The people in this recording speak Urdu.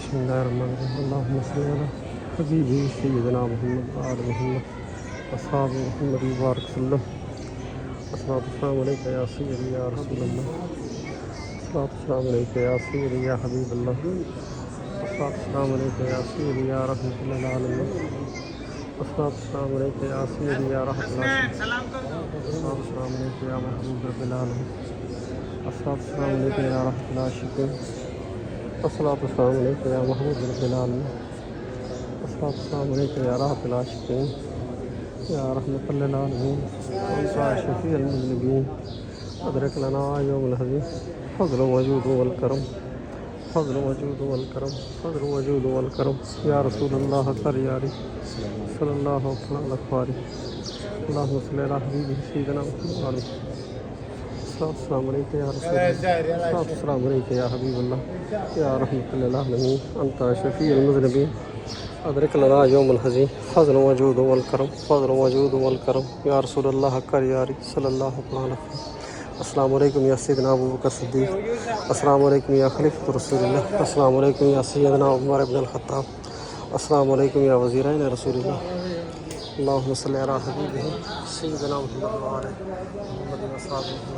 بسم الله الرحمن الرحيم اللهم صل على حبيبي سيدنا محمد وآل محمد أصحاب محمد مبارك وسلم. الصلاة والسلام عليك يا سيدي يا رسول الله. الصلاة والسلام عليك يا سيدي يا حبيب الله. الصلاة والسلام عليك يا سيدي يا رحمة للعالمين. الصلاة والسلام عليك يا سيدي يا رحمة العالمين. الصلاة والسلام عليك يا محبوب رب العالمين. الصلاة والسلام عليك يا رحمة العاشقين. الصلاة والسلام عليك يا محمود رب العالمين. الصلاة والسلام عليك يا راحة العاشقين يا رحمة للعالمين. وأنت شفيع المذنبين أدرك لنا يوم الهدي فضل وجود والكرم. فضل وجود والكرم. فضل وجود والكرم يا رسول الله كرياري صلى الله عليه وسلم. اللهم صل على حبيبه سيدنا محمد. الصلاة والسلام عليك يا رسول الله. الصلاة والسلام عليك يا حبيب الله يا رحمة للعالمين. أنت شفيع المذنبين أدرك لنا يوم الحزين فضل وجود والكرم. فضل وجود والكرم يا رسول الله كرياري صلى الله عليه وسلم. السلام علیکم یا سیدنا ابو بکر صدیق. السلام علیکم یا خلیفۃ رسول اللہ. السلام علیکم یا سیدنا عمر بن الخطاب. السلام علیکم یا وزیرین رسول اللہ. اللهم صل علی حبیبہ سیدنا محمد وعلی محمد وصحبہ.